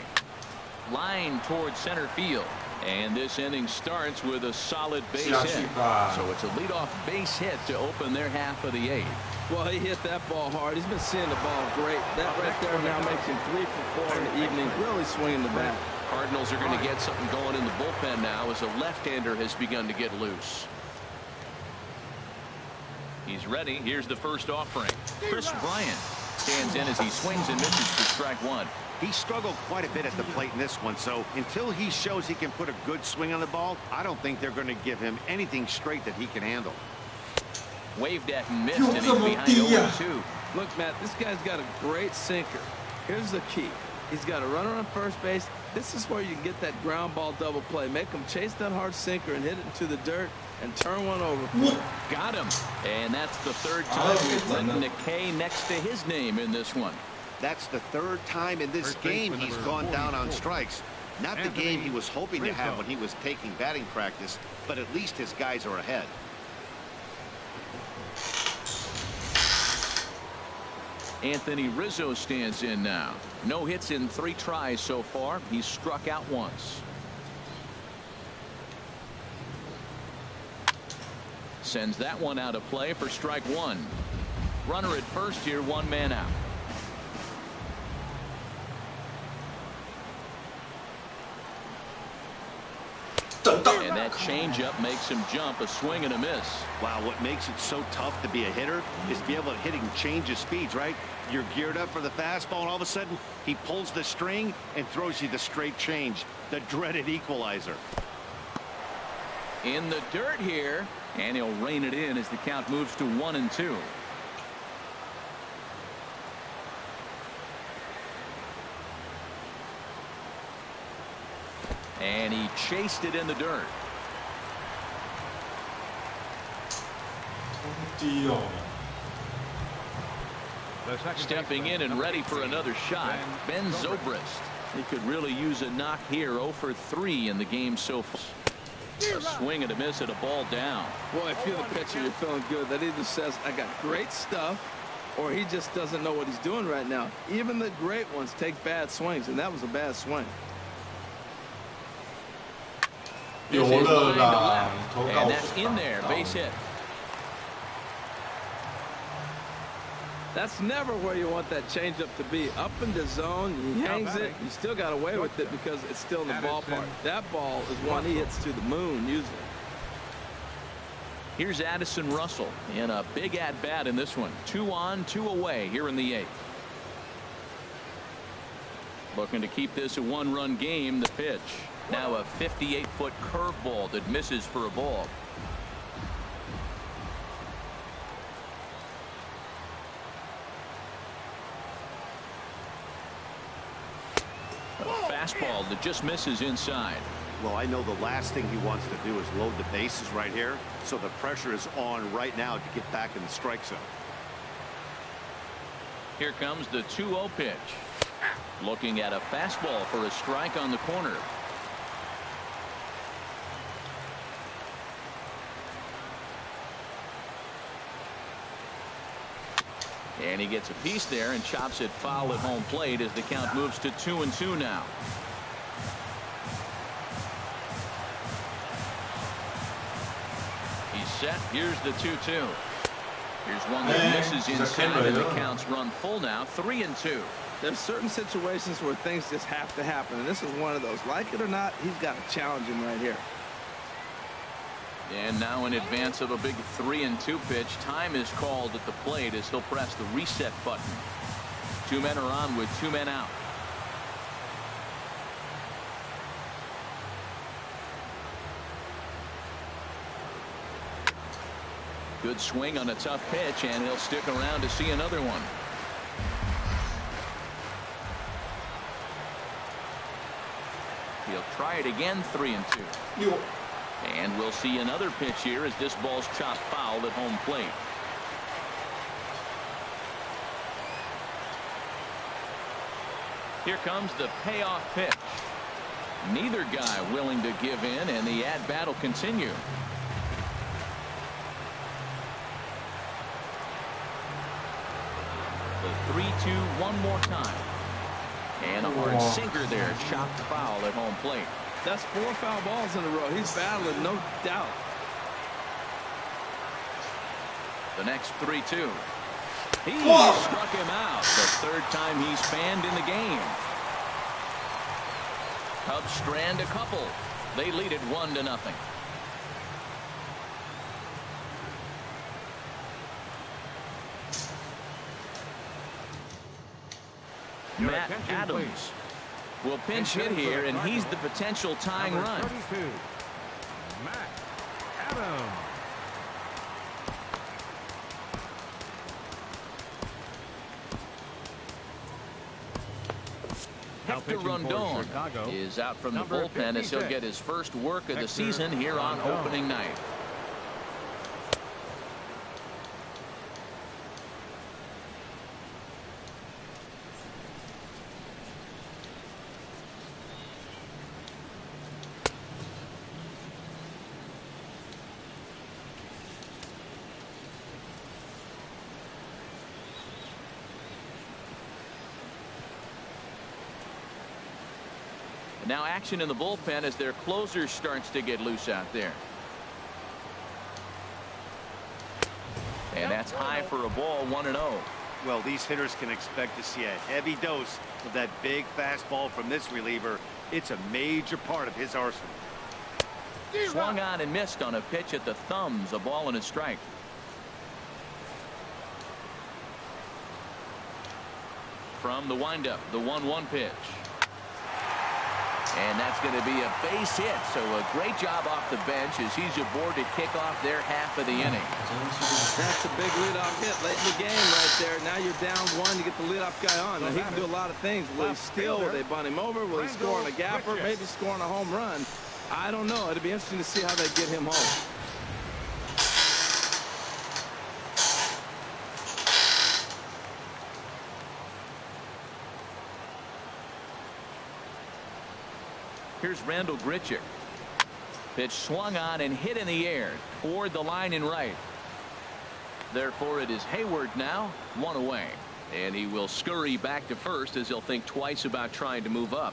Line towards center field. And this inning starts with a solid base hit. So it's a leadoff base hit to open their half of the 8th. Well, he hit that ball hard. He's been seeing the ball great. That right there now makes him 3 for 4 in the evening. Really swinging the bat. Cardinals are going to get something going in the bullpen now as a left-hander has begun to get loose. He's ready. Here's the first offering. Chris Bryant stands in as he swings and misses for strike 1. He struggled quite a bit at the plate in this one, so until he shows he can put a good swing on the ball, I don't think they're going to give him anything straight that he can handle. Waved at and missed, and he's behind 0-2. Look, Matt, this guy's got a great sinker. Here's the key. He's got a runner on first base. This is where you can get that ground ball double play. Make him chase that hard sinker and hit it into the dirt and turn one over. Got him. And that's the 3rd time we've written a K next to his name in this one. That's the 3rd time in this game he's gone down on strikes. Not the game he was hoping to have when he was taking batting practice, but at least his guys are ahead. Anthony Rizzo stands in now. No hits in 3 tries so far. He's struck out once. Sends that one out of play for strike 1. Runner at first here, 1 man out. And that changeup makes him jump. A swing and a miss. Wow, what makes it so tough to be a hitter is to be able to hitting change of speeds, right? You're geared up for the fastball, and all of a sudden he pulls the string and throws you the straight change, the dreaded equalizer. In the dirt here, and he'll rein it in as the count moves to 1-2. And he chased it in the dirt. Stepping in and ready for another shot, Ben Zobrist. He could really use a knock here. 0 for 3 in the game so far. A swing and a miss at a ball down. Boy, if you're the pitcher, you're feeling good. That either says I got great stuff, or he just doesn't know what he's doing right now. Even the great ones take bad swings, and that was a bad swing. This is line to left, and that's in there. Base hit. That's never where you want that changeup to be. Up in the zone, he hangs it. You still got away with it because it's still in the ballpark. That ball is one he hits to the moon usually. Here's Addison Russell in a big at-bat in this one. 2 on, 2 away here in the 8th. Looking to keep this a 1-run game. The pitch. Now a 58-foot curveball that misses for a ball. Fastball that just misses inside. Well, I know the last thing he wants to do is load the bases right here, so the pressure is on right now to get back in the strike zone. Here comes the 2-0 pitch. Looking at a fastball for a strike on the corner. And he gets a piece there and chops it foul at home plate as the count moves to 2-2 now. He's set. Here's the 2-2. Here's one that misses inside, and the count's run full now. 3-2. There's certain situations where things just have to happen, and this is one of those. Like it or not, he's got to challenge him right here. And now in advance of a big 3-2 pitch, time is called at the plate as he'll press the reset button. 2 men are on with 2 men out. Good swing on a tough pitch, and he'll stick around to see another one. He'll try it again. 3-2. And we'll see another pitch here as this ball's chopped foul at home plate. Here comes the payoff pitch. Neither guy willing to give in, and the at-bat will continue. The 3-2 one more time. And a hard sinker there, chopped foul at home plate. That's 4 foul balls in a row. He's battling, no doubt. The next 3-2. He struck him out. The 3rd time he's fanned in the game. Cubs strand a couple. They lead it 1-0. Matt Adams will pinch hit here, and he's the potential tying run. 32, Matt Adams. Hector Rondon is out from the bullpen as he'll get his first work of the season here on opening night. Now action in the bullpen as their closer starts to get loose out there. And that's high for a ball. 1-0. Well, these hitters can expect to see a heavy dose of that big fastball from this reliever. It's a major part of his arsenal. Swung on and missed on a pitch at the thumbs. A ball and a strike. From the windup, the 1-1 pitch. And that's going to be a base hit. So a great job off the bench as he's aboard to kick off their half of the inning. That's a big leadoff hit late in the game right there. Now you're down one. You get the leadoff guy on. Now, he can do a lot of things. Will he steal? Will they bunt him over? Will he score on a gapper? Maybe score on a home run. I don't know. It'll be interesting to see how they get him home. Here's Randall Grichuk. Pitch swung on and hit in the air toward the line and right. Therefore, it is Hayward now, one away. And he will scurry back to first as he'll think twice about trying to move up.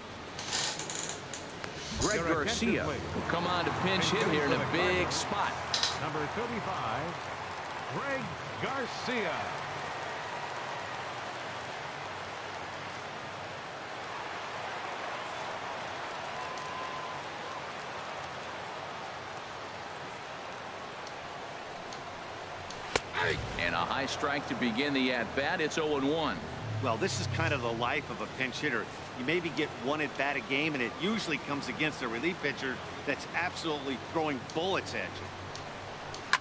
Greg Garcia will come on to pinch hit here in a big spot. Number 35, Greg Garcia. And a high strike to begin the at-bat. It's 0-1. Well, this is kind of the life of a pinch hitter. You maybe get one at-bat a game, and it usually comes against a relief pitcher that's absolutely throwing bullets at you.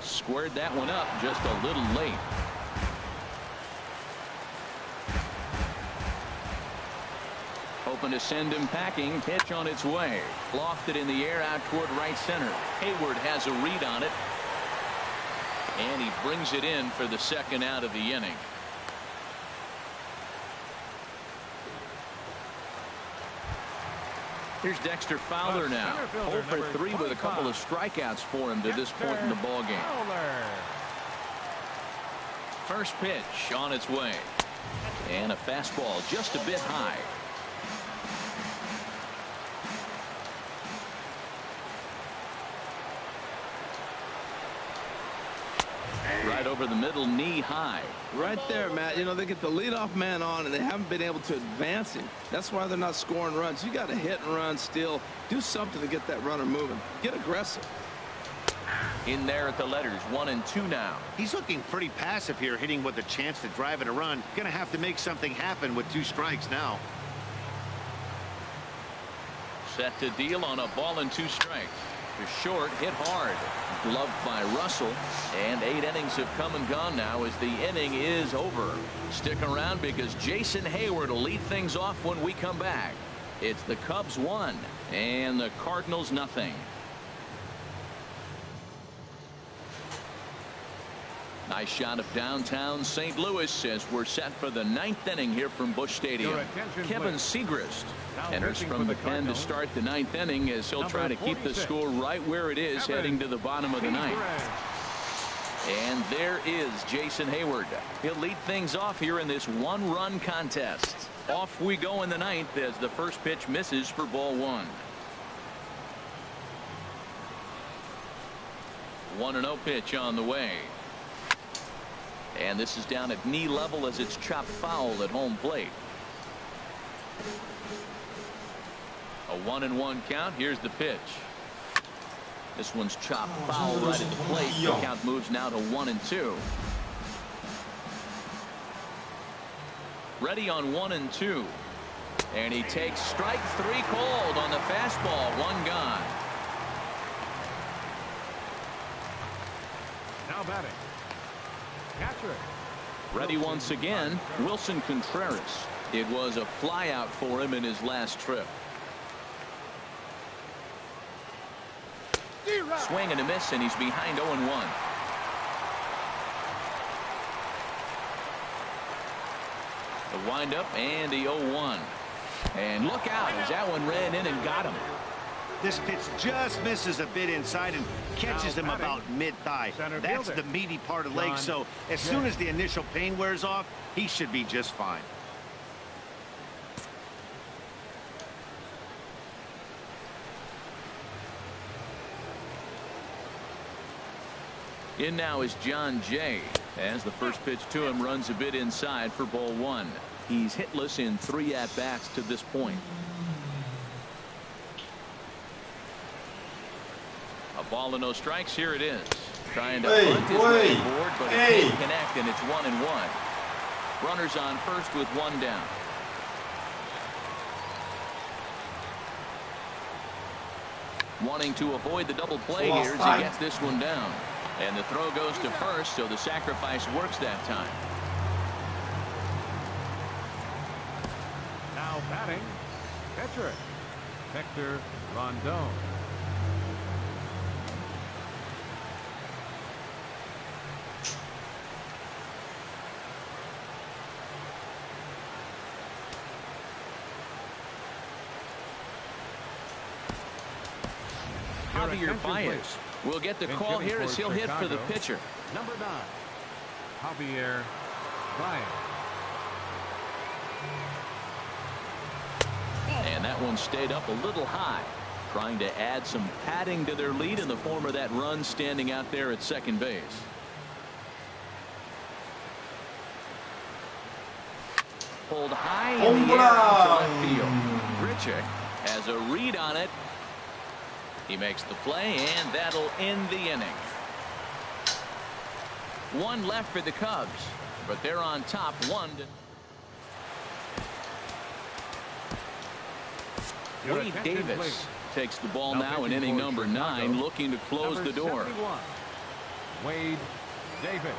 Squared that one up just a little late. Hoping to send him packing. Pitch on its way. Lofted in the air out toward right center. Hayward has a read on it. And he brings it in for the second out of the inning. Here's Dexter Fowler now. 0 for 3 with a couple of strikeouts for him to this point in the ball game. First pitch on its way. And a fastball just a bit high. Right over the middle, knee high. Right there, Matt. You know, they get the leadoff man on, and they haven't been able to advance him. That's why they're not scoring runs. You got to hit and run, steal, do something to get that runner moving. Get aggressive. In there at the letters, 1 and 2 now. He's looking pretty passive here, hitting with a chance to drive and a run. Gonna have to make something happen with 2 strikes now. Set to deal on a ball and 2 strikes. Short, hit hard, gloved by Russell, and 8 innings have come and gone now as the inning is over. Stick around because Jason Hayward will lead things off when we come back. It's the Cubs 1 and the Cardinals nothing. Nice shot of downtown St. Louis as we're set for the 9th inning here from Busch Stadium. Kevin Segrist enters from the pen to start the 9th inning as he'll try to keep the score right where it is heading to the bottom of the 9th. And there is Jason Hayward. He'll lead things off here in this 1-run contest. Off we go in the 9th as the first pitch misses for ball 1. 1-0 pitch on the way. And this is down at knee level as it's chopped foul at home plate. A 1-1 count. Here's the pitch. This one's chopped foul right at the plate. The count moves now to 1-2. Ready on 1-2. And he takes strike 3 called on the fastball. 1 gone. Now batting. Catcher. Ready once again, Wilson Contreras. It was a flyout for him in his last trip. Swing and a miss, and he's behind 0-1. The windup and the 0-1. And look out as that one ran in and got him. This pitch just misses a bit inside and catches him about mid-thigh. That's the meaty part of the leg, so as soon as the initial pain wears off, he should be just fine. In now is John Jay as the first pitch to him runs a bit inside for ball 1. He's hitless in 3 at-bats to this point. A ball and no strikes. Here it is. Trying to bunt his way forward, but it can't connect, and it's 1-1. Runners on first with 1 down. wanting to avoid the double play here as he gets this one down. And the throw goes to first, so the sacrifice works that time. Now batting, catcher, Hector Rondon. Javier Baez will get the call here as he'll hit for the pitcher. Number 9, Javier Baez. And that one stayed up a little high, trying to add some padding to their lead in the form of that run standing out there at second base. Pulled high in the air out to left field. Grichuk has a read on it. He makes the play, and that'll end the inning. One left for the Cubs, but they're on top 1-0. Wade Davis takes the ball now in inning number 9, looking to close the door. 71, Wade Davis.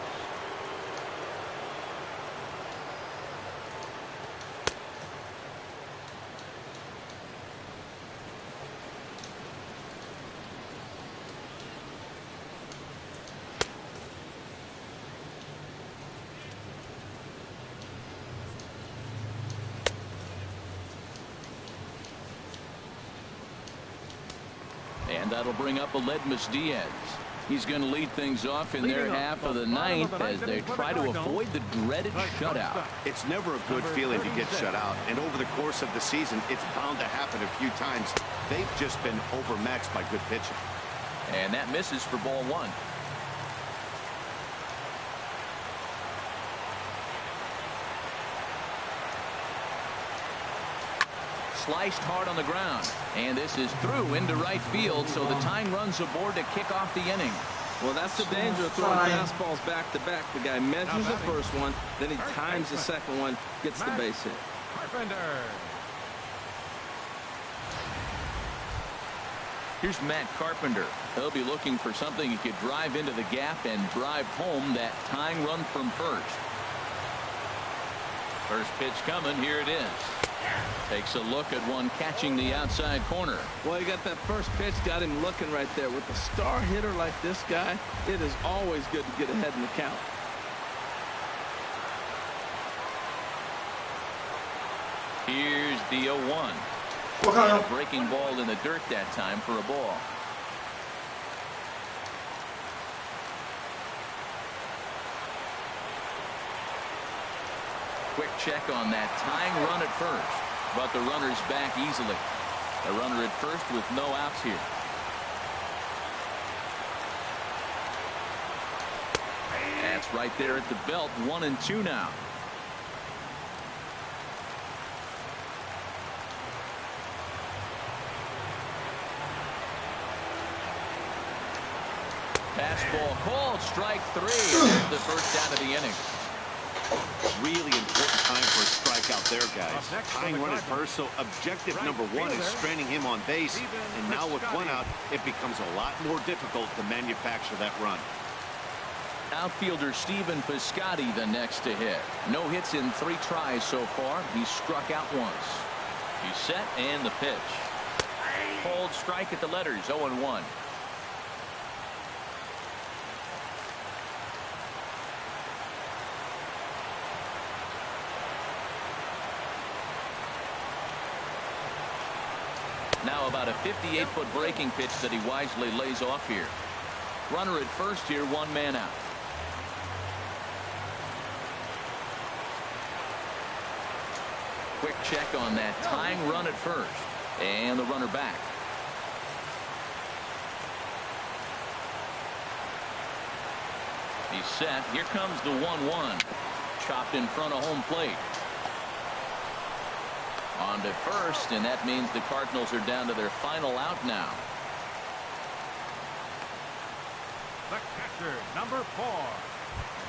And that'll bring up Aledmys Diaz. He's going to lead things off in their half of the 9th as they try to avoid the dreaded shutout. It's never a good feeling to get shut out, and over the course of the season, it's bound to happen a few times. They've just been overmatched by good pitching. And that misses for ball 1. Sliced hard on the ground, and this is through into right field, so the tying runs aboard to kick off the inning. Well, that's the danger of throwing fastballs back to back. The guy measures the first one, then he times the second one, gets the base hit. Carpenter. Here's Matt Carpenter. He'll be looking for something he could drive into the gap and drive home that tying run from first. First pitch coming. Here it is. Takes a look at one catching the outside corner. Well, you got that first pitch, got him looking right there. With a star hitter like this guy, it is always good to get ahead in the count. Here's the 0-1. A breaking ball in the dirt that time for a ball. Quick check on that tying run at first, but the runner's back easily. A runner at first with no outs here. That's right there at the belt. 1-2 now. Fastball called, strike 3. That's the first out of the inning. Really important time for a strikeout there, guys. Tying run at first, so objective number 1 is stranding him on base. And now with 1 out, it becomes a lot more difficult to manufacture that run. Outfielder Stephen Piscotty the next to hit. No hits in 3 tries so far. He struck out once. He's set, and the pitch. Called strike at the letters. 0-1. Now about a 58-foot breaking pitch that he wisely lays off here. Runner at first here, 1 man out. Quick check on that tying run at first, and the runner back. He's set. Here comes the 1-1. Chopped in front of home plate. On to first, and that means the Cardinals are down to their final out now. The catcher, number 4,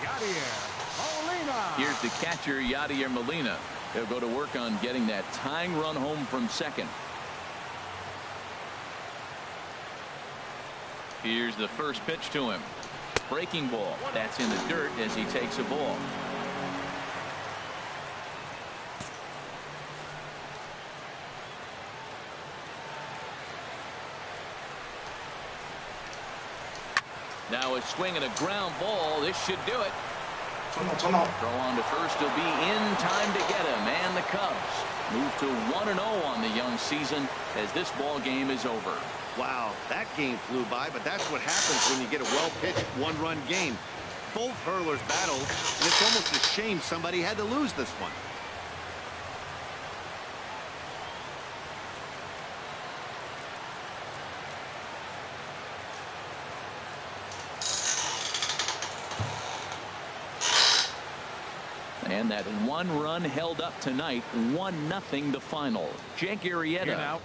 Yadier Molina. Here's the catcher, Yadier Molina. He'll go to work on getting that tying run home from second. Here's the first pitch to him. Breaking ball. That's in the dirt as he takes a ball. Now a swing and a ground ball. This should do it. Throw on to first will be in time to get him. And the Cubs move to 1-0 on the young season as this ball game is over. Wow, that game flew by, but that's what happens when you get a well-pitched one-run game. Both hurlers battled, and it's almost a shame somebody had to lose this one. And that one run held up tonight, 1-0 the final. Jake Arrieta